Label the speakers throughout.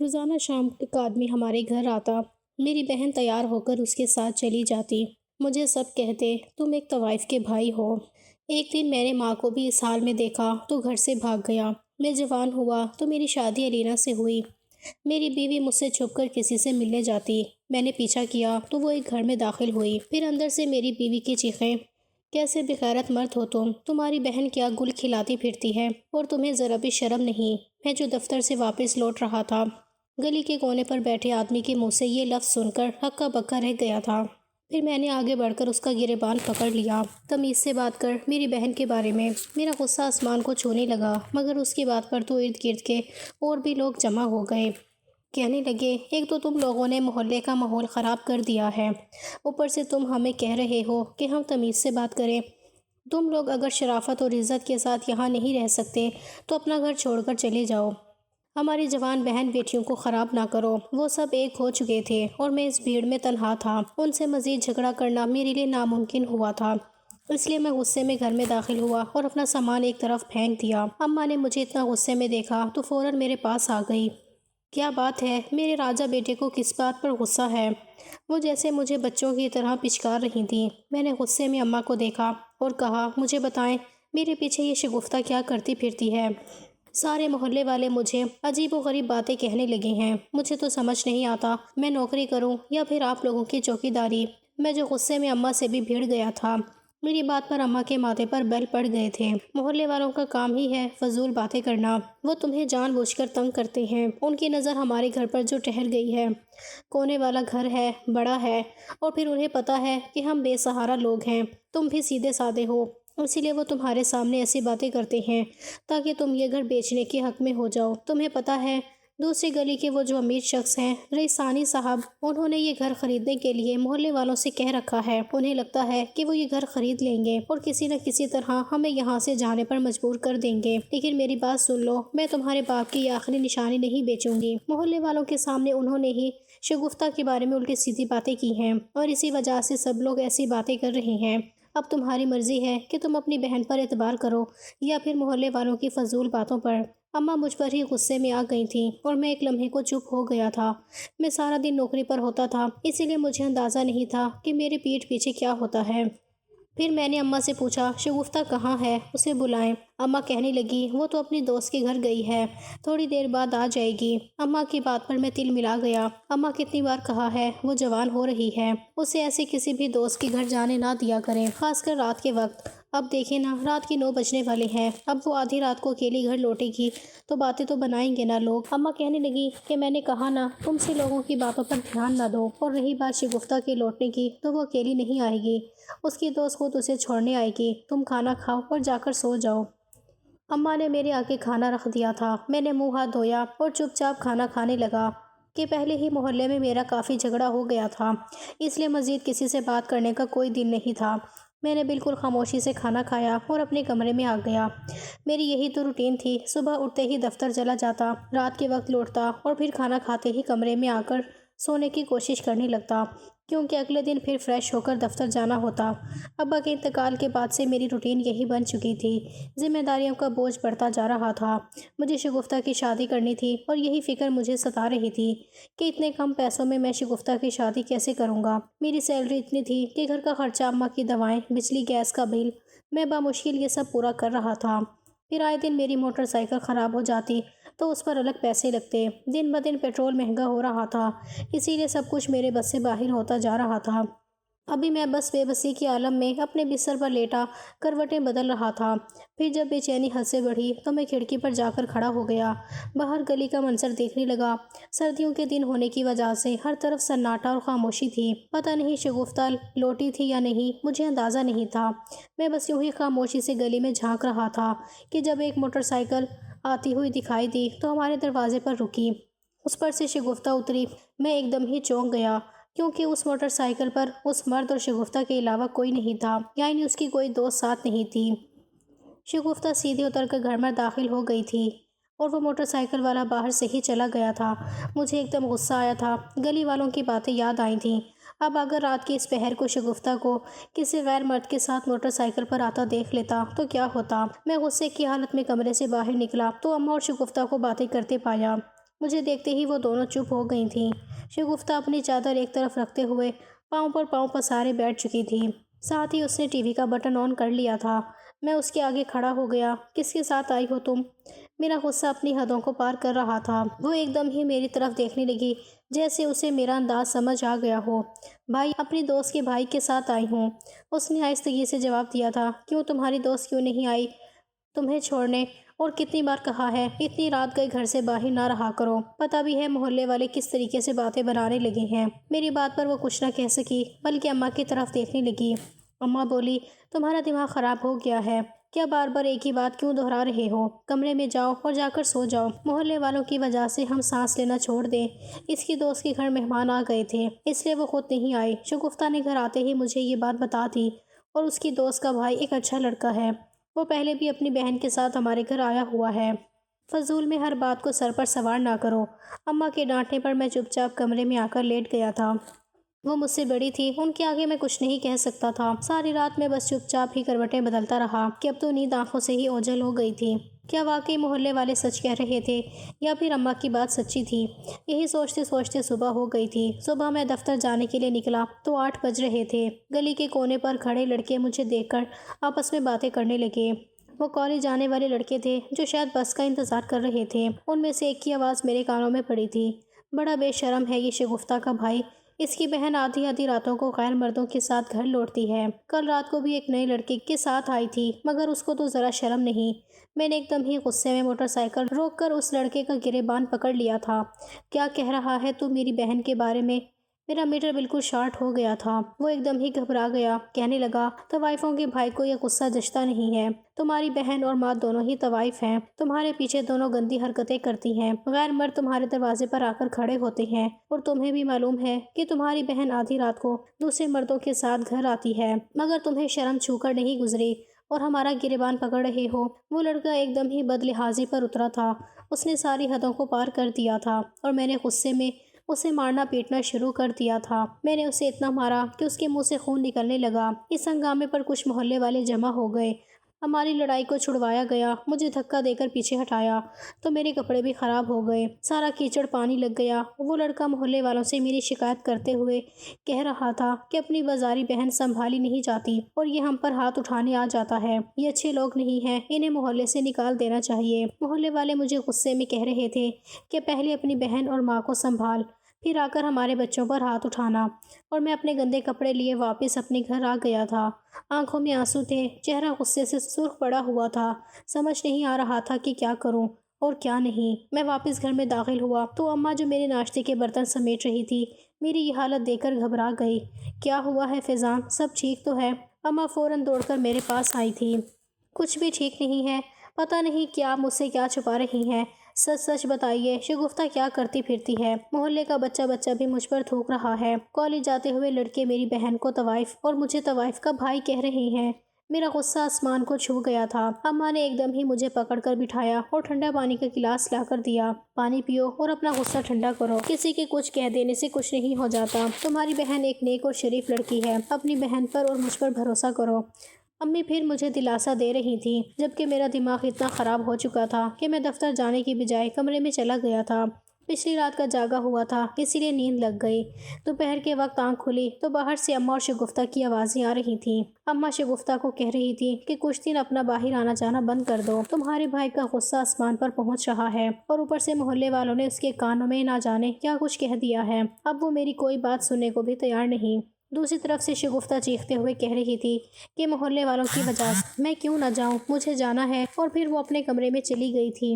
Speaker 1: روزانہ شام ایک آدمی ہمارے گھر آتا، میری بہن تیار ہو کر اس کے ساتھ چلی جاتی۔ مجھے سب کہتے تم ایک طوائف کے بھائی ہو۔ ایک دن میں نے ماں کو بھی اس حال میں دیکھا تو گھر سے بھاگ گیا۔ میں جوان ہوا تو میری شادی علینا سے ہوئی۔ میری بیوی مجھ سے چھپ کر کسی سے ملنے جاتی، میں نے پیچھا کیا تو وہ ایک گھر میں داخل ہوئی۔ پھر اندر سے میری بیوی کی چیخیں، کیسے بغیرت مرد ہو تم، تمہاری بہن کیا گل کھلاتی پھرتی ہے اور تمہیں ذرا بھی شرم نہیں۔ میں جو دفتر سے واپس لوٹ رہا تھا، گلی کے کونے پر بیٹھے آدمی کے منہ سے یہ لفظ سن کر ہکا بکا رہ گیا تھا۔ پھر میں نے آگے بڑھ کر اس کا گریبان پکڑ لیا، تمیز سے بات کر میری بہن کے بارے میں۔ میرا غصہ آسمان کو چھونے لگا، مگر اس کی بات پر تو ارد گرد کے اور بھی لوگ جمع ہو گئے۔ کہنے لگے، ایک تو تم لوگوں نے محلے کا ماحول خراب کر دیا ہے، اوپر سے تم ہمیں کہہ رہے ہو کہ ہم تمیز سے بات کریں۔ تم لوگ اگر شرافت اور عزت کے ساتھ یہاں نہیں رہ سکتے تو اپنا گھر چھوڑ کر چلے جاؤ۔ ہماری جوان بہن بیٹیوں کو خراب نہ کرو۔ وہ سب ایک ہو چکے تھے اور میں اس بھیڑ میں تنہا تھا۔ ان سے مزید جھگڑا کرنا میرے لیے ناممکن ہوا تھا، اس لیے میں غصے میں گھر میں داخل ہوا اور اپنا سامان ایک طرف پھینک دیا۔ اماں نے مجھے اتنا غصے میں دیکھا تو فوراً میرے پاس آ گئی۔ کیا بات ہے، میرے راجہ بیٹے کو کس بات پر غصہ ہے؟ وہ جیسے مجھے بچوں کی طرح پچکار رہی تھیں۔ میں نے غصے میں اماں کو دیکھا اور کہا، مجھے بتائیں میرے پیچھے یہ شگفتہ کیا کرتی پھرتی ہے؟ سارے محلے والے مجھے عجیب و غریب باتیں کہنے لگے ہیں۔ مجھے تو سمجھ نہیں آتا میں نوکری کروں یا پھر آپ لوگوں کی چوکیداری۔ میں جو غصے میں اماں سے بھی بھیڑ گیا تھا، میری بات پر اماں کے ماتھے پر بل پڑ گئے تھے۔ محلے والوں کا کام ہی ہے فضول باتیں کرنا، وہ تمہیں جان بوجھ کر تنگ کرتے ہیں۔ ان کی نظر ہمارے گھر پر جو ٹھہر گئی ہے، کونے والا گھر ہے، بڑا ہے، اور پھر انہیں پتا ہے کہ ہم بے سہارا لوگ ہیں۔ تم بھی سیدھے سادے ہو، اسی لیے وہ تمہارے سامنے ایسی باتیں کرتے ہیں تاکہ تم یہ گھر بیچنے کے حق میں ہو جاؤ۔ تمہیں پتا ہے دوسری گلی کے وہ جو امیر شخص ہیں، رئیس ثانی صاحب، انہوں نے یہ گھر خریدنے کے لیے محلے والوں سے کہہ رکھا ہے۔ انہیں لگتا ہے کہ وہ یہ گھر خرید لیں گے اور کسی نہ کسی طرح ہمیں یہاں سے جانے پر مجبور کر دیں گے۔ لیکن میری بات سن لو، میں تمہارے باپ کی یہ آخری نشانی نہیں بیچوں گی۔ محلے والوں کے سامنے انہوں نے ہی شگفتہ کے بارے میں الٹی سیدھی باتیں کی ہیں اور اسی وجہ سے سب لوگ ایسی باتیں کر رہے ہیں۔ اب تمہاری مرضی ہے کہ تم اپنی بہن پر اعتبار کرو یا پھر محلے والوں کی فضول باتوں پر۔ اماں مجھ پر ہی غصے میں آ گئی تھیں اور میں ایک لمحے کو چپ ہو گیا تھا۔ میں سارا دن نوکری پر ہوتا تھا، اسی لیے مجھے اندازہ نہیں تھا کہ میرے پیٹھ پیچھے کیا ہوتا ہے۔ پھر میں نے اماں سے پوچھا، شگفتہ کہاں ہے؟ اسے بلائیں۔ اماں کہنے لگی، وہ تو اپنی دوست کے گھر گئی ہے، تھوڑی دیر بعد آ جائے گی۔ اماں کی بات پر میں تل ملا گیا۔ اماں کتنی بار کہا ہے وہ جوان ہو رہی ہے، اسے ایسے کسی بھی دوست کے گھر جانے نہ دیا کریں، خاص کر رات کے وقت۔ اب دیکھیں نا، رات کے 9 بجنے والے ہیں، اب وہ آدھی رات کو اکیلی گھر لوٹے گی تو باتیں تو بنائیں گے نا لوگ۔ اماں کہنے لگی کہ میں نے کہا نا تم سے لوگوں کی باتوں پر دھیان نہ دو، اور رہی بات شگفتہ کے لوٹنے کی تو وہ اکیلی نہیں آئے گی، اس کی دوست خود اسے چھوڑنے آئے گی۔ تم کھانا کھاؤ اور جا کر سو جاؤ۔ اماں نے میرے آگے کھانا رکھ دیا تھا۔ میں نے منہ ہاتھ دھویا اور چپ چاپ کھانا کھانے لگا کہ پہلے ہی محلے میں میرا کافی جھگڑا ہو گیا تھا، اس لیے مزید کسی سے بات کرنے کا کوئی دل نہیں تھا۔ میں نے بالکل خاموشی سے کھانا کھایا اور اپنے کمرے میں آ گیا۔ میری یہی تو روٹین تھی، صبح اٹھتے ہی دفتر چلا جاتا، رات کے وقت لوٹتا اور پھر کھانا کھاتے ہی کمرے میں آ کر سونے کی کوشش کرنے لگتا، کیونکہ اگلے دن پھر فریش ہو کر دفتر جانا ہوتا۔ ابا کے انتقال کے بعد سے میری روٹین یہی بن چکی تھی۔ ذمہ داریوں کا بوجھ بڑھتا جا رہا تھا، مجھے شگفتہ کی شادی کرنی تھی اور یہی فکر مجھے ستا رہی تھی کہ اتنے کم پیسوں میں شگفتہ کی شادی کیسے کروں گا۔ میری سیلری اتنی تھی کہ گھر کا خرچہ، اماں کی دوائیں، بجلی گیس کا بل، میں بامشکل یہ سب پورا کر رہا تھا۔ پھر آئے دن میری موٹر سائیکل خراب ہو جاتی تو اس پر الگ پیسے لگتے۔ دن بدن پیٹرول مہنگا ہو رہا تھا، اسی لیے سب کچھ میرے بس سے باہر ہوتا جا رہا تھا۔ ابھی میں بس بے بسی کے عالم میں اپنے بستر پر لیٹا کروٹیں بدل رہا تھا۔ پھر جب بے چینی حد سے بڑھی تو میں کھڑکی پر جا کر کھڑا ہو گیا، باہر گلی کا منظر دیکھنے لگا۔ سردیوں کے دن ہونے کی وجہ سے ہر طرف سناٹا اور خاموشی تھی۔ پتہ نہیں شگفتہ لوٹی تھی یا نہیں، مجھے اندازہ نہیں تھا۔ میں بس یوں ہی خاموشی سے گلی میں جھانک رہا تھا کہ جب ایک موٹر سائیکل آتی ہوئی دکھائی دی تو ہمارے دروازے پر رکی۔ اس پر سے شگفتہ اتری۔ میں ایک دم ہی چونک گیا، کیونکہ اس موٹر سائیکل پر اس مرد اور شگفتہ کے علاوہ کوئی نہیں تھا، یعنی اس کی کوئی دوست ساتھ نہیں تھی۔ شگفتہ سیدھے اتر کر گھر میں داخل ہو گئی تھی اور وہ موٹر سائیکل والا باہر سے ہی چلا گیا تھا۔ مجھے ایک دم غصہ آیا تھا، گلی والوں کی باتیں یاد آئی تھیں۔ اب اگر رات کے اس پہر کو شگفتہ کو کسی غیر مرد کے ساتھ موٹر سائیکل پر آتا دیکھ لیتا تو کیا ہوتا؟ میں غصے کی حالت میں کمرے سے باہر نکلا تو اماں اور شگفتہ کو باتیں کرتے پایا۔ مجھے دیکھتے ہی وہ دونوں چپ ہو گئی تھیں۔ شگفتہ اپنی چادر ایک طرف رکھتے ہوئے پاؤں پر پاؤں پسارے بیٹھ چکی تھی۔ ساتھ ہی اس نے ٹی وی کا بٹن آن کر لیا تھا۔ میں اس کے آگے کھڑا ہو گیا۔ کس کے ساتھ آئی ہو تم؟ میرا غصہ اپنی حدوں کو پار کر رہا تھا۔ وہ ایک دم ہی میری طرف دیکھنے لگی جیسے اسے میرا انداز سمجھ آ گیا ہو۔ بھائی، اپنی دوست کے بھائی کے ساتھ آئی ہوں، اس نے آہستگی سے جواب دیا تھا۔ کیوں، تمہاری دوست کیوں نہیں آئی تمہیں چھوڑنے؟ اور کتنی بار کہا ہے اتنی رات گئے گھر سے باہر نہ رہا کرو۔ پتہ بھی ہے محلے والے کس طریقے سے باتیں بنانے لگے ہیں۔ میری بات پر وہ کچھ نہ کہہ سکی بلکہ اماں کی طرف دیکھنے لگی۔ اماں بولی، تمہارا دماغ خراب ہو گیا ہے کیا؟ بار بار ایک ہی بات کیوں دہرا رہے ہو؟ کمرے میں جاؤ اور جا کر سو جاؤ۔ محلے والوں کی وجہ سے ہم سانس لینا چھوڑ دیں۔ اس کی دوست کے گھر مہمان آ گئے تھے اس لیے وہ خود نہیں آئی۔ شگفتہ نے گھر آتے ہی مجھے یہ بات بتا دی۔ اور اس کی دوست کا بھائی ایک اچھا لڑکا ہے، وہ پہلے بھی اپنی بہن کے ساتھ ہمارے گھر آیا ہوا ہے۔ فضول میں ہر بات کو سر پر سوار نہ کرو۔ اماں کے ڈانٹنے پر میں چپ چاپ کمرے میں آ کر لیٹ گیا تھا۔ وہ مجھ سے بڑی تھی، ان کے آگے میں کچھ نہیں کہہ سکتا تھا۔ ساری رات میں بس چپ چاپ ہی کروٹیں بدلتا رہا کہ اب تو نیند آنکھوں سے ہی اوجھل ہو گئی تھی۔ کیا واقعی محلے والے سچ کہہ رہے تھے یا پھر اماں کی بات سچی تھی؟ یہی سوچتے سوچتے صبح ہو گئی تھی۔ صبح میں دفتر جانے کے لیے نکلا تو 8 بج رہے تھے۔ گلی کے کونے پر کھڑے لڑکے مجھے دیکھ کر آپس میں باتیں کرنے لگے۔ وہ کالج جانے والے لڑکے تھے جو شاید بس کا انتظار کر رہے تھے۔ ان میں سے ایک کی آواز میرے کانوں میں پڑی تھی۔ بڑا بے شرم ہے یہ شگفتہ کا بھائی، اس کی بہن آدھی آدھی راتوں کو غیر مردوں کے ساتھ گھر لوٹتی ہے۔ کل رات کو بھی ایک نئے لڑکے کے ساتھ آئی تھی مگر اس کو تو ذرا شرم نہیں۔ میں نے ایک دم ہی غصے میں موٹر سائیکل روک کر اس لڑکے کا گریبان پکڑ لیا تھا۔ کیا کہہ رہا ہے تو میری بہن کے بارے میں؟ میرا میٹر بالکل شارٹ ہو گیا تھا۔ وہ ایک دم ہی گھبرا گیا، کہنے لگا، طوائفوں کے بھائی کو یہ غصہ جچتا نہیں ہے۔ تمہاری بہن اور ماں دونوں ہی طوائف ہیں، تمہارے پیچھے دونوں گندی حرکتیں کرتی ہیں، غیر مرد تمہارے دروازے پر آ کر کھڑے ہوتے ہیں، اور تمہیں بھی معلوم ہے کہ تمہاری بہن آدھی رات کو دوسرے مردوں کے ساتھ گھر آتی ہے، مگر تمہیں شرم چھو کر نہیں گزری اور ہمارا گریبان پکڑ رہے ہو۔ وہ لڑکا ایک دم ہی بد لحاظی پر اترا تھا۔ اس نے ساری حدوں کو پار کر دیا تھا اور میں نے غصے میں اسے مارنا پیٹنا شروع کر دیا تھا۔ میں نے اسے اتنا مارا کہ اس کے منہ سے خون نکلنے لگا۔ اس ہنگامے پر کچھ محلے والے جمع ہو گئے۔ ہماری لڑائی کو چھڑوایا گیا۔ مجھے دھکا دے کر پیچھے ہٹایا تو میرے کپڑے بھی خراب ہو گئے، سارا کیچڑ پانی لگ گیا۔ وہ لڑکا محلے والوں سے میری شکایت کرتے ہوئے کہہ رہا تھا کہ اپنی بازاری بہن سنبھالی نہیں جاتی اور یہ ہم پر ہاتھ اٹھانے آ جاتا ہے۔ یہ اچھے لوگ نہیں ہیں، انہیں محلے سے نکال دینا چاہیے۔ محلے والے مجھے غصے میں کہہ رہے تھے کہ پہلے اپنی بہن اور ماں کو سنبھال، پھر آ کر ہمارے بچوں پر ہاتھ اٹھانا۔ اور میں اپنے گندے کپڑے لیے واپس اپنے گھر آ گیا تھا۔ آنکھوں میں آنسو تھے، چہرہ غصے سے سرخ پڑا ہوا تھا۔ سمجھ نہیں آ رہا تھا کہ کیا کروں اور کیا نہیں۔ میں واپس گھر میں داخل ہوا تو اماں جو میرے ناشتے کے برتن سمیٹ رہی تھی میری یہ حالت دیکھ کر گھبرا گئی۔ کیا ہوا ہے فیضان، سب ٹھیک تو ہے؟ اماں فوراً دوڑ کر میرے پاس آئی تھی۔ کچھ بھی ٹھیک نہیں ہے، پتہ نہیں کیا مجھ سے کیا چھپا رہی ہیں، سچ سچ بتائیے شگفتہ کیا کرتی پھرتی ہے؟ محلے کا بچہ بھی مجھ پر تھوک رہا ہے۔ کالج جاتے ہوئے لڑکے میری بہن کو طوائف اور مجھے طوائف کا بھائی کہہ رہے ہیں۔ میرا غصہ آسمان کو چھو گیا تھا۔ اماں نے ایک دم ہی مجھے پکڑ کر بٹھایا اور ٹھنڈا پانی کا گلاس لا کر دیا۔ پانی پیو اور اپنا غصہ ٹھنڈا کرو، کسی کے کچھ کہہ دینے سے کچھ نہیں ہو جاتا۔ تمہاری بہن ایک نیک اور شریف لڑکی ہے، اپنی بہن پر اور مجھ پر بھروسہ کرو۔ امی پھر مجھے دلاسا دے رہی تھی جبکہ میرا دماغ اتنا خراب ہو چکا تھا کہ میں دفتر جانے کی بجائے کمرے میں چلا گیا تھا۔ پچھلی رات کا جاگا ہوا تھا اسی لیے نیند لگ گئی۔ دوپہر کے وقت آنکھ کھلی تو باہر سے اماں اور شگفتہ کی آوازیں آ رہی تھیں۔ اماں شگفتہ کو کہہ رہی تھی کہ کچھ دن اپنا باہر آنا جانا بند کر دو، تمہارے بھائی کا غصہ آسمان پر پہنچ رہا ہے اور اوپر سے محلے والوں نے اس کے کانوں میں نہ جانے کیا کچھ کہہ دیا ہے۔ اب وہ میری کوئی بات سننے کو بھی تیار نہیں۔ دوسری طرف سے شگفتہ چیختے ہوئے کہہ رہی تھی کہ محلے والوں کی وجہ سے میں کیوں نہ جاؤں، مجھے جانا ہے، اور پھر وہ اپنے کمرے میں چلی گئی تھی۔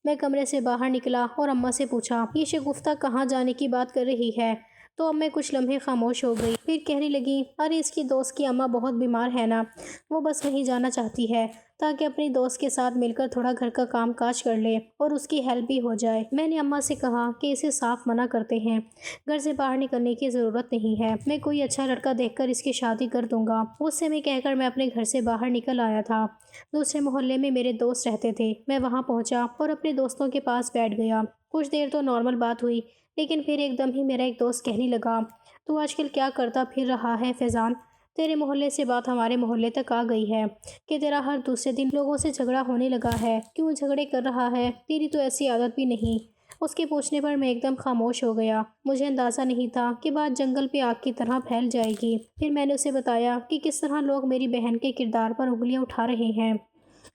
Speaker 1: میں کمرے سے باہر نکلا اور اماں سے پوچھا، یہ شگفتہ کہاں جانے کی بات کر رہی ہے؟ تو اماں کچھ لمحے خاموش ہو گئی، پھر کہنے لگی، ارے اس کی دوست کی اماں بہت بیمار ہے نا، وہ بس وہیں جانا چاہتی ہے تاکہ اپنی دوست کے ساتھ مل کر تھوڑا گھر کا کام کاج کر لے اور اس کی ہیلپ بھی ہو جائے۔ میں نے اماں سے کہا کہ اسے صاف منع کرتے ہیں، گھر سے باہر نکلنے کی ضرورت نہیں ہے، میں کوئی اچھا لڑکا دیکھ کر اس کی شادی کر دوں گا۔ غصے میں کہہ کر میں اپنے گھر سے باہر نکل آیا تھا۔ دوسرے محلے میں میرے دوست رہتے تھے، میں وہاں پہنچا اور اپنے دوستوں کے پاس بیٹھ گیا۔ کچھ دیر تو نارمل بات ہوئی لیکن پھر ایک دم ہی میرا ایک دوست کہنے لگا، تو آج کل کیا کرتا پھر رہا ہے فیضان؟ تیرے محلے سے بات ہمارے محلے تک آ گئی ہے کہ تیرا ہر دوسرے دن لوگوں سے جھگڑا ہونے لگا ہے، کیوں جھگڑے کر رہا ہے؟ تیری تو ایسی عادت بھی نہیں۔ اس کے پوچھنے پر میں ایک دم خاموش ہو گیا۔ مجھے اندازہ نہیں تھا کہ بات جنگل پہ آگ کی طرح پھیل جائے گی۔ پھر میں نے اسے بتایا کہ کس طرح لوگ میری بہن کے کردار پر انگلیاں اٹھا رہے ہیں۔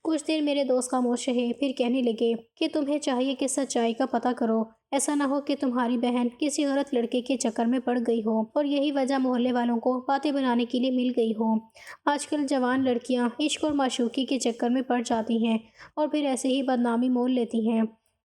Speaker 1: کچھ دیر میرے دوست خاموش رہے، پھر کہنے لگے کہ تمہیں چاہیے کہ سچائی کا پتہ کرو۔ ایسا نہ ہو کہ تمہاری بہن کسی غلط لڑکے کے چکر میں پڑ گئی ہو اور یہی وجہ محلے والوں کو باتیں بنانے کے لیے مل گئی ہو۔ آج کل جوان لڑکیاں عشق اور معشوقی کے چکر میں پڑ جاتی ہیں اور پھر ایسے ہی بدنامی مول لیتی ہیں۔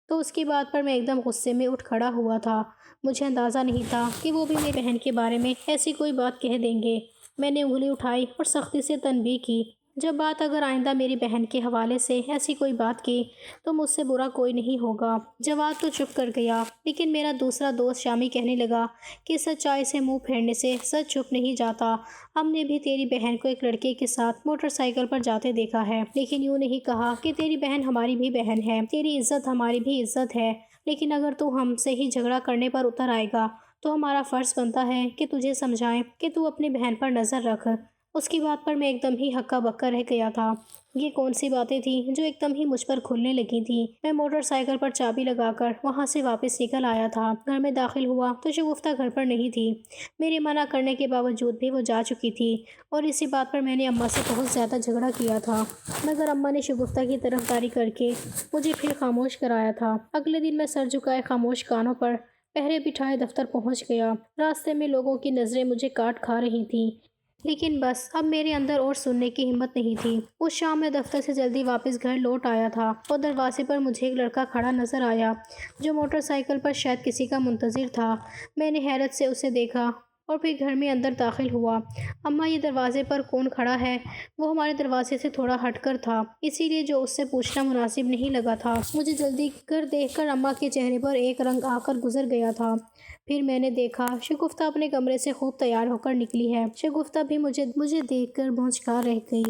Speaker 1: تو اس کی بات پر میں ایک دم غصے میں اٹھ کھڑا ہوا تھا۔ مجھے اندازہ نہیں تھا کہ وہ بھی میری بہن کے بارے میں ایسی کوئی بات کہہ دیں گے۔ میں نے انگلی اٹھائی اور سختی سے تنبیہ کی، جب بات اگر آئندہ میری بہن کے حوالے سے ایسی کوئی بات کی تو مجھ سے برا کوئی نہیں ہوگا۔ جواد تو چپ کر گیا، لیکن میرا دوسرا دوست شامی کہنے لگا کہ سچائی سے منہ پھیرنے سے سچ چھپ نہیں جاتا۔ ہم نے بھی تیری بہن کو ایک لڑکے کے ساتھ موٹر سائیکل پر جاتے دیکھا ہے، لیکن یوں نہیں کہا کہ تیری بہن ہماری بھی بہن ہے، تیری عزت ہماری بھی عزت ہے۔ لیکن اگر تو ہم سے ہی جھگڑا کرنے پر اتر آئے گا تو ہمارا فرض بنتا ہے کہ تجھے سمجھائیں کہ تو اپنی بہن پر نظر رکھ۔ اس کی بات پر میں ایک دم ہی ہکا بکا رہ گیا تھا۔ یہ کون سی باتیں تھیں جو ایک دم ہی مجھ پر کھلنے لگی تھیں۔ میں موٹر سائیکل پر چابی لگا کر وہاں سے واپس نکل آیا تھا۔ گھر میں داخل ہوا تو شگفتہ گھر پر نہیں تھی۔ میرے منع کرنے کے باوجود بھی وہ جا چکی تھی اور اسی بات پر میں نے اماں سے بہت زیادہ جھگڑا کیا تھا، مگر اماں نے شگفتہ کی طرفداری کر کے مجھے پھر خاموش کرایا تھا۔ اگلے دن میں سر جھکائے خاموش کانوں پر پہرے بٹھائے دفتر پہنچ گیا۔ راستے میں لوگوں کی نظریں مجھے کاٹ کھا رہی تھیں، لیکن بس اب میرے اندر اور سننے کی ہمت نہیں تھی۔ اس شام میں دفتر سے جلدی واپس گھر لوٹ آیا تھا اور دروازے پر مجھے ایک لڑکا کھڑا نظر آیا جو موٹر سائیکل پر شاید کسی کا منتظر تھا۔ میں نے حیرت سے اسے دیکھا اور پھر گھر میں اندر داخل ہوا۔ اماں، یہ دروازے پر کون کھڑا ہے؟ وہ ہمارے دروازے سے تھوڑا ہٹ کر تھا، اسی لیے جو اس سے پوچھنا مناسب نہیں لگا تھا۔ مجھے جلدی کر دیکھ کر اماں کے چہرے پر ایک رنگ آ کر گزر گیا تھا۔ پھر میں نے دیکھا شگفتہ اپنے کمرے سے خوب تیار ہو کر نکلی ہے۔ شگفتہ بھی مجھے دیکھ کر بھونچکا رہ گئی۔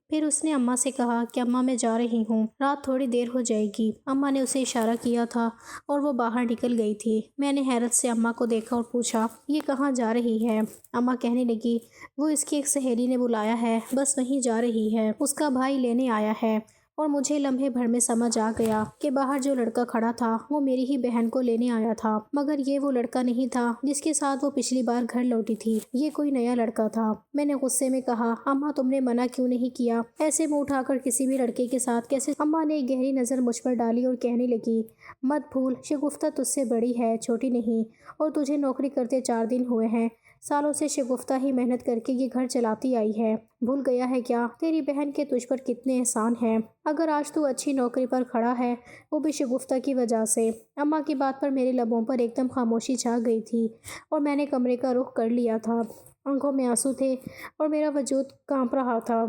Speaker 1: پھر اس نے اماں سے کہا کہ اماں میں جا رہی ہوں، رات تھوڑی دیر ہو جائے گی۔ اماں نے اسے اشارہ کیا تھا اور وہ باہر نکل گئی تھی۔ میں نے حیرت سے اماں کو دیکھا اور پوچھا، یہ کہاں جا رہی ہے؟ اماں کہنے لگی، وہ اس کی ایک سہیلی نے بلایا ہے، بس وہیں جا رہی ہے، اس کا بھائی لینے آیا ہے۔ اور مجھے لمحے بھر میں سمجھ آ گیا کہ باہر جو لڑکا کھڑا تھا وہ میری ہی بہن کو لینے آیا تھا، مگر یہ وہ لڑکا نہیں تھا جس کے ساتھ وہ پچھلی بار گھر لوٹی تھی، یہ کوئی نیا لڑکا تھا۔ میں نے غصے میں کہا، اماں تم نے منع کیوں نہیں کیا؟ ایسے منہ اٹھا کر کسی بھی لڑکے کے ساتھ کیسے؟ اماں نے ایک گہری نظر مجھ پر ڈالی اور کہنے لگی، مت بھول شگفتہ تجھ سے بڑی ہے، چھوٹی نہیں، اور تجھے نوکری کرتے 4 دن ہوئے ہیں۔ سالوں سے شگفتہ ہی محنت کر کے یہ گھر چلاتی آئی ہے، بھول گیا ہے کیا تیری بہن کے تجھ پر کتنے احسان ہیں؟ اگر آج تو اچھی نوکری پر کھڑا ہے وہ بھی شگفتہ کی وجہ سے۔ اماں کی بات پر میرے لبوں پر ایک دم خاموشی چھا گئی تھی اور میں نے کمرے کا رخ کر لیا تھا۔ آنکھوں میں آنسو تھے اور میرا وجود کانپ رہا تھا۔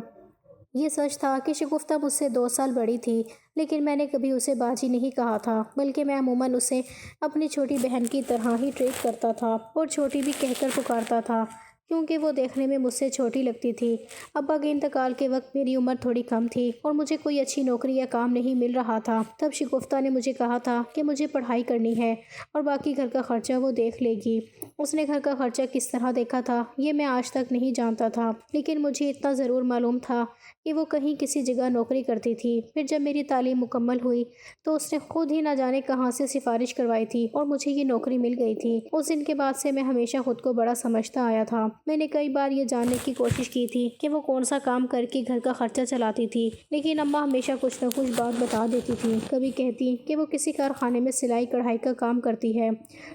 Speaker 1: یہ سچ تھا کہ شگفتہ مجھ سے 2 سال بڑی تھی، لیکن میں نے کبھی اسے باجی نہیں کہا تھا، بلکہ میں عموماً اسے اپنی چھوٹی بہن کی طرح ہی ٹریٹ کرتا تھا اور چھوٹی بھی کہہ کر پکارتا تھا، کیونکہ وہ دیکھنے میں مجھ سے چھوٹی لگتی تھی۔ ابا کے انتقال کے وقت میری عمر تھوڑی کم تھی اور مجھے کوئی اچھی نوکری یا کام نہیں مل رہا تھا۔ تب شگفتہ نے مجھے کہا تھا کہ مجھے پڑھائی کرنی ہے اور باقی گھر کا خرچہ وہ دیکھ لے گی۔ اس نے گھر کا خرچہ کس طرح دیکھا تھا یہ میں آج تک نہیں جانتا تھا، لیکن مجھے اتنا ضرور معلوم تھا کہ وہ کہیں کسی جگہ نوکری کرتی تھی۔ پھر جب میری تعلیم مکمل ہوئی تو اس نے خود ہی نہ جانے کہاں سے سفارش کروائی تھی اور مجھے یہ نوکری مل گئی تھی۔ اس دن کے بعد سے میں ہمیشہ خود کو بڑا سمجھتا آیا تھا۔ میں نے کئی بار یہ جاننے کی کوشش کی تھی کہ وہ کون سا کام کر کے گھر کا خرچہ چلاتی تھی، لیکن اماں ہمیشہ کچھ نہ کچھ بات بتا دیتی تھی۔ کبھی کہتی کہ وہ کسی کارخانے میں سلائی کڑھائی کا کام کرتی ہے،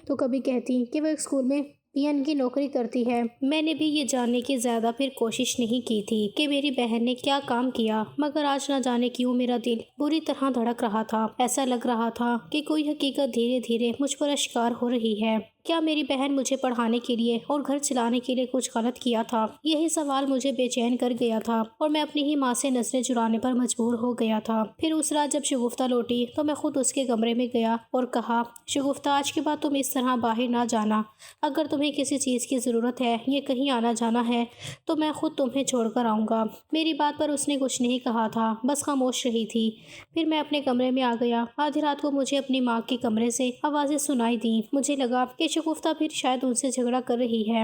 Speaker 1: تو کبھی کہتی کہ وہ ایک اسکول میں پین کی نوکری کرتی ہے۔ میں نے بھی یہ جاننے کی زیادہ پھر کوشش نہیں کی تھی کہ میری بہن نے کیا کام کیا، مگر آج نہ جانے کیوں میرا دل بری طرح دھڑک رہا تھا۔ ایسا لگ رہا تھا کہ کوئی حقیقت دھیرے دھیرے مجھ پر اشکار ہو رہی ہے۔ کیا میری بہن مجھے پڑھانے کے لیے اور گھر چلانے کے لیے کچھ غلط کیا تھا؟ یہی سوال مجھے بے چین کر گیا تھا اور میں اپنی ہی ماں سے نظریں چرانے پر مجبور ہو گیا تھا۔ پھر اس رات جب شگفتہ لوٹی تو میں خود اس کے کمرے میں گیا اور کہا، شگفتہ آج کے بعد تم اس طرح باہر نہ جانا، اگر تمہیں کسی چیز کی ضرورت ہے یا کہیں آنا جانا ہے تو میں خود تمہیں چھوڑ کر آؤں گا۔ میری بات پر اس نے کچھ نہیں کہا تھا، بس خاموش رہی تھی۔ پھر میں اپنے کمرے میں آ گیا۔ آدھی رات کو مجھے اپنی ماں کے کمرے سے آوازیں سنائی دیں۔ مجھے لگا کہ شگفتہ پھر شاید ان سے جھگڑا کر رہی ہے۔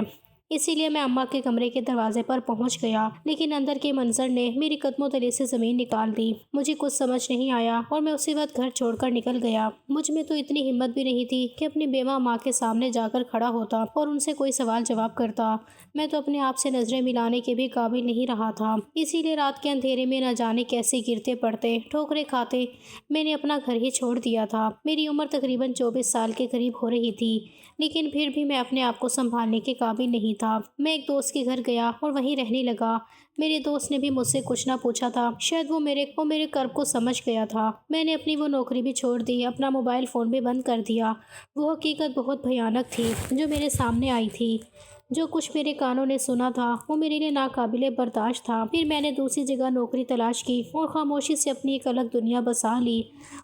Speaker 1: اسی لیے میں اماں کے کمرے کے دروازے پر پہنچ گیا، لیکن اندر کے منظر نے میری قدموں تلے سے زمین نکال دی۔ مجھے کچھ سمجھ نہیں آیا اور میں اسی وقت گھر چھوڑ کر نکل گیا۔ مجھ میں تو اتنی ہمت بھی نہیں تھی کہ اپنی بیوہ ماں کے سامنے جا کر کھڑا ہوتا اور ان سے کوئی سوال جواب کرتا۔ میں تو اپنے آپ سے نظریں ملانے کے بھی قابل نہیں رہا تھا، اسی لیے رات کے اندھیرے میں نہ جانے کیسے گرتے پڑتے، ٹھوکریں کھاتے میں نے اپنا گھر ہی چھوڑ دیا تھا۔ میری عمر تقریباً 24 سال کے قریب ہو رہی تھی، لیکن پھر بھی میں اپنے آپ کو سنبھالنے کے قابل نہیں تھا۔ میں ایک دوست کے گھر گیا اور وہیں رہنے لگا۔ میرے دوست نے بھی مجھ سے کچھ نہ پوچھا تھا، شاید وہ میرے کرب کو سمجھ گیا تھا۔ میں نے اپنی وہ نوکری بھی چھوڑ دی، اپنا موبائل فون بھی بند کر دیا۔ وہ حقیقت بہت بھیانک تھی جو میرے سامنے آئی تھی۔ جو کچھ میرے کانوں نے سنا تھا وہ میرے لیے ناقابل برداشت تھا۔ پھر میں نے دوسری جگہ نوکری تلاش کی اور خاموشی سے اپنی ایک الگ دنیا بسا لی۔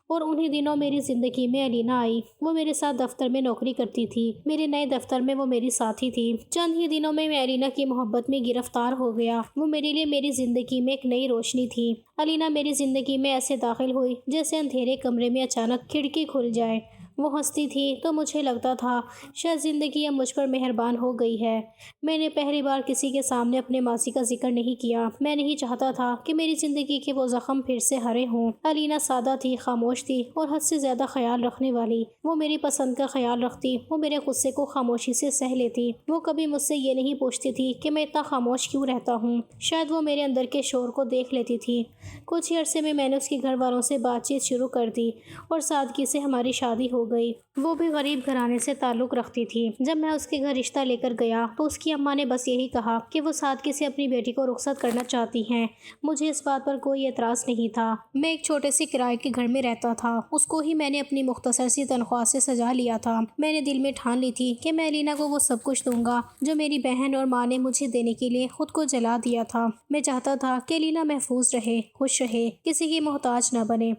Speaker 1: اور انہی دنوں میری زندگی میں الینا آئی۔ وہ میرے ساتھ دفتر میں نوکری کرتی تھی، میرے نئے دفتر میں وہ میری ساتھی تھی۔ چند ہی دنوں میں الینا کی محبت میں گرفتار ہو گیا۔ وہ میرے لیے میری زندگی میں ایک نئی روشنی تھی۔ الینا میری زندگی میں ایسے داخل ہوئی جیسے اندھیرے کمرے میں اچانک کھڑکی کھل جائے۔ وہ ہنستی تھی تو مجھے لگتا تھا شاید زندگی اب مجھ پر مہربان ہو گئی ہے۔ میں نے پہلی بار کسی کے سامنے اپنے ماضی کا ذکر نہیں کیا۔ میں نہیں چاہتا تھا کہ میری زندگی کے وہ زخم پھر سے ہرے ہوں۔ الینا سادہ تھی، خاموش تھی اور حد سے زیادہ خیال رکھنے والی۔ وہ میری پسند کا خیال رکھتی، وہ میرے غصے کو خاموشی سے سہ لیتی۔ وہ کبھی مجھ سے یہ نہیں پوچھتی تھی کہ میں اتنا خاموش کیوں رہتا ہوں۔ شاید وہ میرے اندر کے شور کو دیکھ لیتی تھی۔ کچھ ہی عرصے میں نے اس کے گھر والوں سے بات چیت شروع کر دی اور سادگی سے ہماری شادی ہو گئی۔ وہ بھی غریب گھرانے سے تعلق رکھتی تھی۔ جب میں اس کے گھر رشتہ لے کر گیا تو اس کی اماں نے بس یہی کہا کہ وہ سادگی سے اپنی بیٹی کو رخصت کرنا چاہتی ہیں۔ مجھے اس بات پر کوئی اعتراض نہیں تھا۔ میں ایک چھوٹے سے کرائے کے گھر میں رہتا تھا، اس کو ہی میں نے اپنی مختصر سی تنخواہ سے سجا لیا تھا۔ میں نے دل میں ٹھان لی تھی کہ میں الینا کو وہ سب کچھ دوں گا جو میری بہن اور ماں نے مجھے دینے کے لیے خود کو جلا دیا تھا۔ میں چاہتا تھا کہ الینا محفوظ رہے، خوش رہے، کسی کی محتاج نہ بنے۔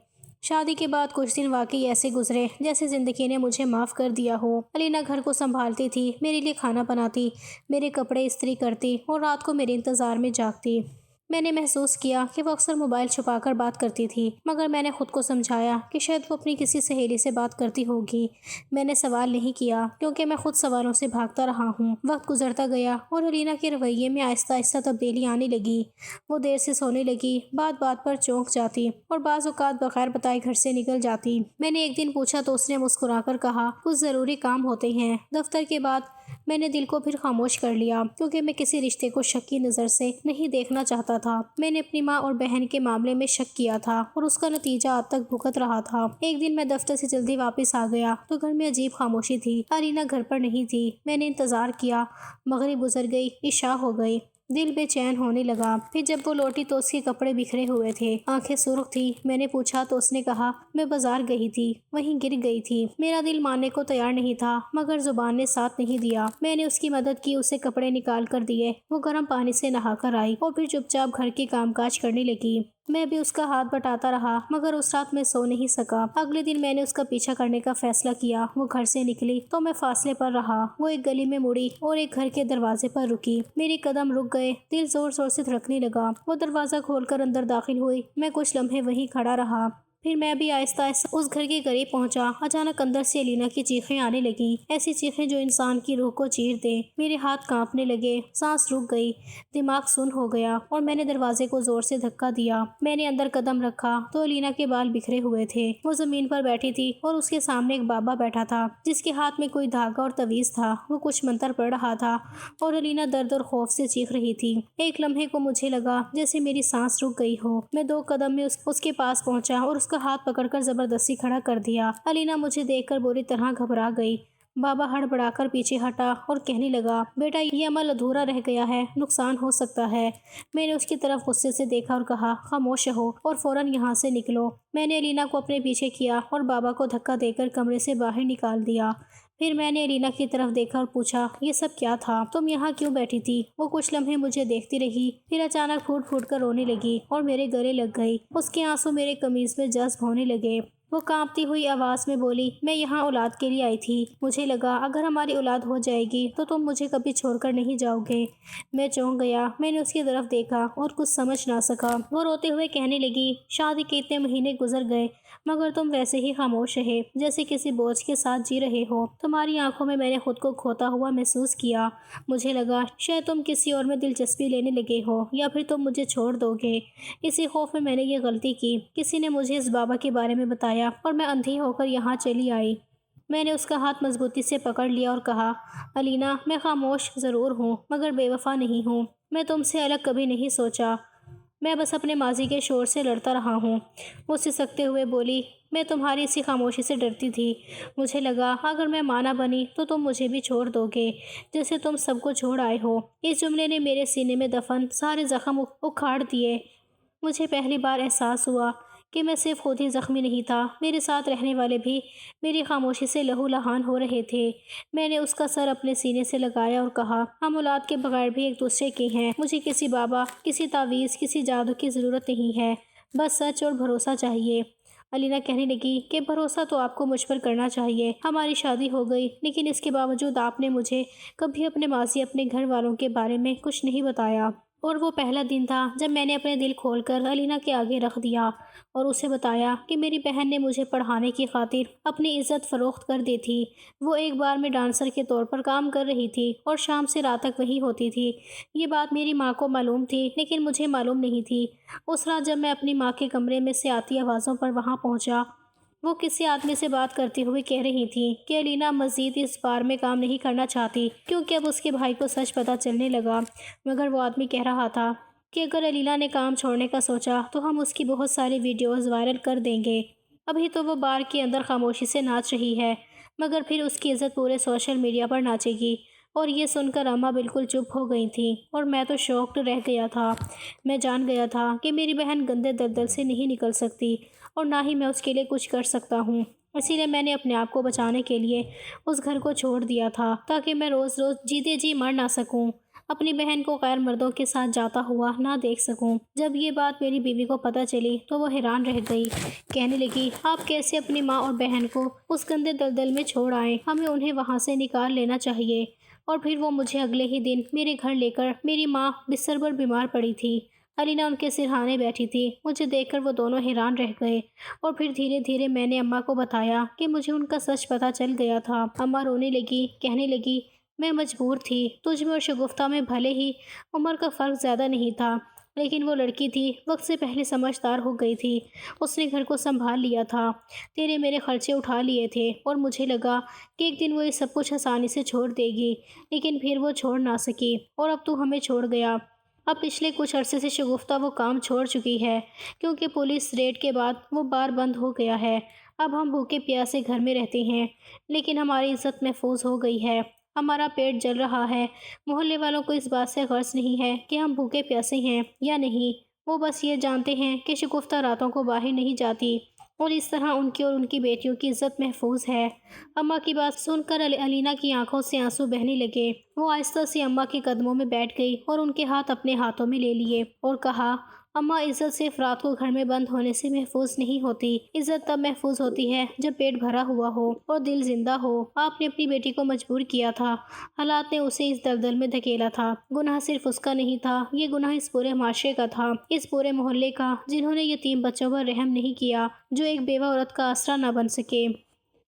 Speaker 1: شادی کے بعد کچھ دن واقعی ایسے گزرے جیسے زندگی نے مجھے معاف کر دیا ہو۔ الینا گھر کو سنبھالتی تھی، میرے لیے کھانا بناتی، میرے کپڑے استری کرتی اور رات کو میرے انتظار میں جاگتی۔ میں نے محسوس کیا کہ وہ اکثر موبائل چھپا کر بات کرتی تھی، مگر میں نے خود کو سمجھایا کہ شاید وہ اپنی کسی سہیلی سے بات کرتی ہوگی۔ میں نے سوال نہیں کیا کیونکہ میں خود سوالوں سے بھاگتا رہا ہوں۔ وقت گزرتا گیا اور الینا کے رویے میں آہستہ آہستہ تبدیلی آنے لگی۔ وہ دیر سے سونے لگی، بات بات پر چونک جاتی اور بعض اوقات بغیر بتائے گھر سے نکل جاتی۔ میں نے ایک دن پوچھا تو اس نے مسکرا کر کہا، کچھ ضروری کام ہوتے ہیں۔ دفتر کے بعد میں نے دل کو پھر خاموش کر لیا کیونکہ میں کسی رشتے کو شک کی نظر سے نہیں دیکھنا چاہتا تھا۔ میں نے اپنی ماں اور بہن کے معاملے میں شک کیا تھا اور اس کا نتیجہ آج تک بھگت رہا تھا۔ ایک دن میں دفتر سے جلدی واپس آ گیا تو گھر میں عجیب خاموشی تھی۔ الینا گھر پر نہیں تھی۔ میں نے انتظار کیا، مغرب گزر گئی، عشاء ہو گئی۔ دل بے چین ہونے لگا۔ پھر جب وہ لوٹی تو اس کے کپڑے بکھرے ہوئے تھے، آنکھیں سرخ تھی۔ میں نے پوچھا تو اس نے کہا، میں بازار گئی تھی، وہیں گر گئی تھی۔ میرا دل ماننے کو تیار نہیں تھا مگر زبان نے ساتھ نہیں دیا۔ میں نے اس کی مدد کی، اسے کپڑے نکال کر دیے۔ وہ گرم پانی سے نہا کر آئی اور پھر چپ چاپ گھر کے کام کاج کرنے لگی۔ میں بھی اس کا ہاتھ بٹاتا رہا مگر اس رات میں سو نہیں سکا۔ اگلے دن میں نے اس کا پیچھا کرنے کا فیصلہ کیا۔ وہ گھر سے نکلی تو میں فاصلے پر رہا۔ وہ ایک گلی میں مڑی اور ایک گھر کے دروازے پر رکی۔ میرے قدم رک گئے، دل زور زور سے دھڑکنے لگا۔ وہ دروازہ کھول کر اندر داخل ہوئی۔ میں کچھ لمحے وہیں کھڑا رہا، پھر میں بھی آہستہ آہستہ اس گھر کے قریب پہنچا۔ اچانک اندر سے الینا کی چیخیں آنے لگیں، ایسی چیخیں جو انسان کی روح کو چیر دیں۔ میرے ہاتھ کانپنے لگے، سانس رک گئی، دماغ سن ہو گیا اور میں نے دروازے کو زور سے دھکا دیا۔ میں نے اندر قدم رکھا تو الینا کے بال بکھرے ہوئے تھے۔ وہ زمین پر بیٹھی تھی اور اس کے سامنے ایک بابا بیٹھا تھا جس کے ہاتھ میں کوئی دھاگا اور تعویذ تھا۔ وہ کچھ منتر پڑھ رہا تھا اور الینا درد اور خوف سے چیخ رہی تھی۔ ایک لمحے کو مجھے لگا جیسے میری سانس رک گئی ہو۔ میں 2 قدم میں اس کے پاس پہنچا اور اس کا ہاتھ پکڑ کر زبردستی کھڑا کر دیا۔ الینا مجھے دیکھ کر بری طرح گھبرا گئی۔ بابا ہڑبڑا کر پیچھے ہٹا اور کہنے لگا، بیٹا یہ عمل ادھورا رہ گیا ہے، نقصان ہو سکتا ہے۔ میں نے اس کی طرف غصے سے دیکھا اور کہا، خاموش رہو اور فوراً یہاں سے نکلو۔ میں نے الینا کو اپنے پیچھے کیا اور بابا کو دھکا دے کر کمرے سے باہر نکال دیا۔ پھر میں نے الینا کی طرف دیکھا اور پوچھا، یہ سب کیا تھا؟ تم یہاں کیوں بیٹھی تھی؟ وہ کچھ لمحے مجھے دیکھتی رہی، پھر اچانک پھوٹ پھوٹ کر رونے لگی اور میرے گلے لگ گئی۔ اس کے آنسو میرے قمیض میں جذب ہونے لگے۔ وہ کانپتی ہوئی آواز میں بولی، میں یہاں اولاد کے لیے آئی تھی۔ مجھے لگا اگر ہماری اولاد ہو جائے گی تو تم مجھے کبھی چھوڑ کر نہیں جاؤ گے۔ میں چونک گیا، میں نے اس کی طرف دیکھا اور کچھ سمجھ نہ سکا۔ وہ روتے ہوئے کہنے لگی، شادی کے اتنے مہینے گزر گئے مگر تم ویسے ہی خاموش رہے، جیسے کسی بوجھ کے ساتھ جی رہے ہو۔ تمہاری آنکھوں میں نے خود کو کھوتا ہوا محسوس کیا۔ مجھے لگا شاید تم کسی اور میں دلچسپی لینے لگے ہو یا پھر تم مجھے چھوڑ دو گے۔ اسی خوف میں نے یہ غلطی کی۔ کسی نے مجھے اس بابا کے بارے میں بتایا اور میں اندھی ہو کر یہاں چلی آئی۔ میں نے اس کا ہاتھ مضبوطی سے پکڑ لیا اور کہا، الینا، میں خاموش ضرور ہوں مگر بے وفا نہیں ہوں۔ میں تم سے الگ کبھی نہیں سوچا، میں بس اپنے ماضی کے شور سے لڑتا رہا ہوں۔ وہ سسکتے ہوئے بولی، میں تمہاری اسی خاموشی سے ڈرتی تھی۔ مجھے لگا اگر میں ماں نہ بنی تو تم مجھے بھی چھوڑ دو گے جیسے تم سب کو چھوڑ آئے ہو۔ اس جملے نے میرے سینے میں دفن سارے زخم اکھاڑ دیے۔ مجھے پہلی بار احساس ہوا کہ میں صرف خود ہی زخمی نہیں تھا، میرے ساتھ رہنے والے بھی میری خاموشی سے لہو لہان ہو رہے تھے۔ میں نے اس کا سر اپنے سینے سے لگایا اور کہا، ہم اولاد کے بغیر بھی ایک دوسرے کے ہیں۔ مجھے کسی بابا، کسی تعویذ، کسی جادو کی ضرورت نہیں ہے، بس سچ اور بھروسہ چاہیے۔ الینا کہنے لگی کہ بھروسہ تو آپ کو مجھ پر کرنا چاہیے۔ ہماری شادی ہو گئی لیکن اس کے باوجود آپ نے مجھے کبھی اپنے ماضی، اپنے گھر والوں کے بارے میں کچھ نہیں بتایا۔ اور وہ پہلا دن تھا جب میں نے اپنے دل کھول کر الینا کے آگے رکھ دیا اور اسے بتایا کہ میری بہن نے مجھے پڑھانے کی خاطر اپنی عزت فروخت کر دی تھی۔ وہ ایک بار میں ڈانسر کے طور پر کام کر رہی تھی اور شام سے رات تک وہیں ہوتی تھی۔ یہ بات میری ماں کو معلوم تھی لیکن مجھے معلوم نہیں تھی۔ اس رات جب میں اپنی ماں کے کمرے میں سے آتی آوازوں پر وہاں پہنچا، وہ کسی آدمی سے بات کرتے ہوئے کہہ رہی تھی کہ الینا مزید اس بار میں کام نہیں کرنا چاہتی کیونکہ اب اس کے بھائی کو سچ پتہ چلنے لگا۔ مگر وہ آدمی کہہ رہا تھا کہ اگر الینا نے کام چھوڑنے کا سوچا تو ہم اس کی بہت ساری ویڈیوز وائرل کر دیں گے۔ ابھی تو وہ بار کے اندر خاموشی سے ناچ رہی ہے مگر پھر اس کی عزت پورے سوشل میڈیا پر ناچے گی۔ اور یہ سن کر اماں بالکل چپ ہو گئی تھیں اور میں تو شاکڈ رہ گیا تھا۔ میں جان گیا تھا کہ میری بہن گندے دلدل سے نہیں نکل سکتی اور نہ ہی میں اس کے لیے کچھ کر سکتا ہوں۔ اسی لیے میں نے اپنے آپ کو بچانے کے لیے اس گھر کو چھوڑ دیا تھا تاکہ میں روز روز جیتے جی مر نہ سکوں، اپنی بہن کو غیر مردوں کے ساتھ جاتا ہوا نہ دیکھ سکوں۔ جب یہ بات میری بیوی کو پتہ چلی تو وہ حیران رہ گئی۔ کہنے لگی، آپ کیسے اپنی ماں اور بہن کو اس گندے دلدل میں چھوڑ آئے؟ ہمیں انہیں وہاں سے نکال لینا چاہیے۔ اور پھر وہ مجھے اگلے ہی دن میرے گھر لے کر، میری ماں بستر پر بیمار پڑی تھی، الینا ان کے سرہانے بیٹھی تھی۔ مجھے دیکھ کر وہ دونوں حیران رہ گئے اور پھر دھیرے دھیرے میں نے اماں کو بتایا کہ مجھے ان کا سچ پتہ چل گیا تھا۔ اماں رونے لگی، کہنے لگی، میں مجبور تھی۔ تجھ میں اور شگفتہ میں بھلے ہی عمر کا فرق زیادہ نہیں تھا لیکن وہ لڑکی تھی، وقت سے پہلے سمجھدار ہو گئی تھی۔ اس نے گھر کو سنبھال لیا تھا، تیرے میرے خرچے اٹھا لیے تھے اور مجھے لگا کہ ایک دن وہ یہ سب کچھ آسانی سے چھوڑ دے گی لیکن پھر وہ چھوڑ نہ سکی اور اب تو ہمیں چھوڑ گیا۔ اب پچھلے کچھ عرصے سے شگفتہ وہ کام چھوڑ چکی ہے کیونکہ پولیس ریڈ کے بعد وہ بار بند ہو گیا ہے۔ اب ہم بھوکے پیاسے گھر میں رہتے ہیں لیکن ہماری عزت محفوظ ہو گئی ہے، ہمارا پیٹ جل رہا ہے۔ محلے والوں کو اس بات سے غرض نہیں ہے کہ ہم بھوکے پیاسے ہیں یا نہیں، وہ بس یہ جانتے ہیں کہ شگفتہ راتوں کو باہر نہیں جاتی اور اس طرح ان کی اور ان کی بیٹیوں کی عزت محفوظ ہے۔ اماں کی بات سن کر الینا کی آنکھوں سے آنسو بہنے لگے۔ وہ آہستہ سے اماں کے قدموں میں بیٹھ گئی اور ان کے ہاتھ اپنے ہاتھوں میں لے لیے اور کہا، اماں، عزت صرف رات کو گھر میں بند ہونے سے محفوظ نہیں ہوتی، عزت تب محفوظ ہوتی ہے جب پیٹ بھرا ہوا ہو اور دل زندہ ہو۔ آپ نے اپنی بیٹی کو مجبور کیا تھا، حالات نے اسے اس دلدل میں دھکیلا تھا۔ گناہ صرف اس کا نہیں تھا، یہ گناہ اس پورے معاشرے کا تھا، اس پورے محلے کا، جنہوں نے یتیم بچوں پر رحم نہیں کیا جو ایک بیوہ عورت کا آسرا نہ بن سکے۔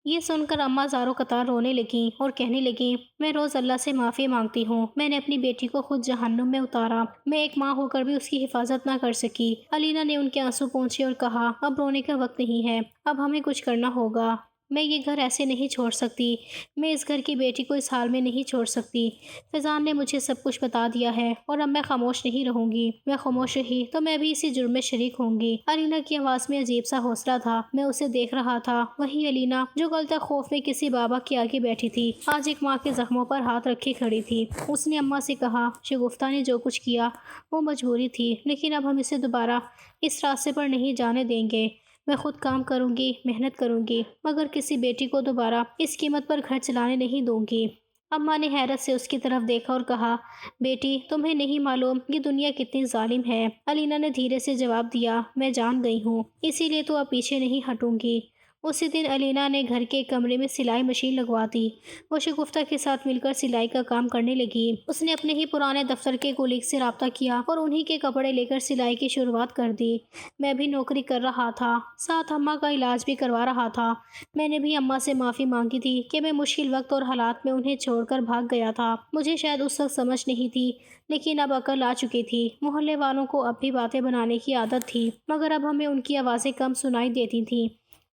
Speaker 1: یہ سن کر اماں زاروں قطار رونے لگیں اور کہنے لگیں، میں روز اللہ سے معافی مانگتی ہوں، میں نے اپنی بیٹی کو خود جہنم میں اتارا، میں ایک ماں ہو کر بھی اس کی حفاظت نہ کر سکی۔ الینا نے ان کے آنسو پونچھے اور کہا، اب رونے کا وقت نہیں ہے، اب ہمیں کچھ کرنا ہوگا۔ میں یہ گھر ایسے نہیں چھوڑ سکتی، میں اس گھر کی بیٹی کو اس حال میں نہیں چھوڑ سکتی۔ فیضان نے مجھے سب کچھ بتا دیا ہے اور اب میں خاموش نہیں رہوں گی، میں خاموش رہی تو میں بھی اسی جرم میں شریک ہوں گی۔ الینا کی آواز میں عجیب سا حوصلہ تھا، میں اسے دیکھ رہا تھا، وہی الینا جو کل تک خوف میں کسی بابا کے آگے بیٹھی تھی، آج ایک ماں کے زخموں پر ہاتھ رکھے کھڑی تھی۔ اس نے اماں سے کہا، شگفتہ نے جو کچھ کیا وہ مجبوری تھی لیکن اب ہم اسے دوبارہ اس راستے پر نہیں جانے دیں گے۔ میں خود کام کروں گی، محنت کروں گی مگر کسی بیٹی کو دوبارہ اس قیمت پر گھر چلانے نہیں دوں گی۔ اماں نے حیرت سے اس کی طرف دیکھا اور کہا، بیٹی، تمہیں نہیں معلوم یہ دنیا کتنی ظالم ہے۔ الینا نے دھیرے سے جواب دیا، میں جان گئی ہوں، اسی لیے تو اب پیچھے نہیں ہٹوں گی۔ اسی دن علینا نے گھر کے کمرے میں سلائی مشین لگوا دی۔ وہ شگفتہ کے ساتھ مل کر سلائی کا کام کرنے لگی۔ اس نے اپنے ہی پرانے دفتر کے کولیگ سے رابطہ کیا اور انہی کے کپڑے لے کر سلائی کی شروعات کر دی۔ میں بھی نوکری کر رہا تھا، ساتھ اماں کا علاج بھی کروا رہا تھا۔ میں نے بھی اماں سے معافی مانگی تھی کہ میں مشکل وقت اور حالات میں انہیں چھوڑ کر بھاگ گیا تھا۔ مجھے شاید اس وقت سمجھ نہیں تھی، لیکن اب عقل آ چکی تھی۔ محلے والوں کو اب بھی باتیں بنانے کی عادت تھی، مگر اب ہمیں ان کی آوازیں کم سنائی دیتی تھیں،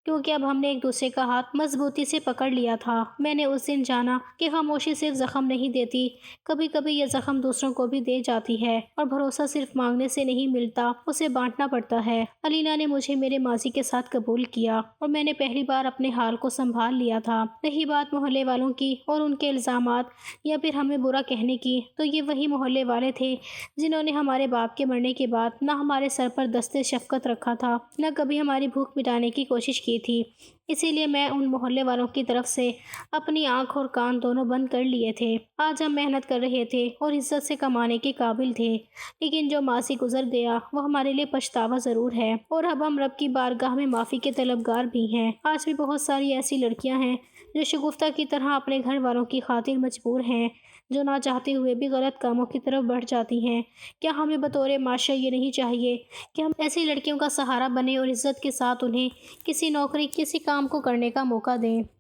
Speaker 1: کیونکہ اب ہم نے ایک دوسرے کا ہاتھ مضبوطی سے پکڑ لیا تھا۔ میں نے اس دن جانا کہ خاموشی صرف زخم نہیں دیتی، کبھی کبھی یہ زخم دوسروں کو بھی دے جاتی ہے، اور بھروسہ صرف مانگنے سے نہیں ملتا، اسے بانٹنا پڑتا ہے۔ علینا نے مجھے میرے ماضی کے ساتھ قبول کیا، اور میں نے پہلی بار اپنے حال کو سنبھال لیا تھا۔ رہی بات محلے والوں کی اور ان کے الزامات یا پھر ہمیں برا کہنے کی، تو یہ وہی محلے والے تھے جنہوں نے ہمارے باپ کے مرنے کے بعد نہ ہمارے سر پر دست شفقت رکھا تھا، نہ کبھی ہماری بھوک مٹانے کی کوشش کی تھی۔ اسی لیے میں ان محلے والوں کی طرف سے اپنی آنکھ اور کان دونوں بند کر لیے تھے۔ آج ہم محنت کر رہے تھے اور عزت سے کمانے کے قابل تھے، لیکن جو ماضی گزر گیا وہ ہمارے لیے پچھتاوا ضرور ہے، اور اب ہم رب کی بارگاہ میں معافی کے طلبگار بھی ہیں۔ آج بھی بہت ساری ایسی لڑکیاں ہیں جو شگفتہ کی طرح اپنے گھر والوں کی خاطر مجبور ہیں، جو نہ چاہتے ہوئے بھی غلط کاموں کی طرف بڑھ جاتی ہیں۔ کیا ہمیں بطور معاشرہ یہ نہیں چاہیے کہ ہم ایسی لڑکیوں کا سہارا بنیں اور عزت کے ساتھ انہیں کسی نوکری، کسی کام کو کرنے کا موقع دیں؟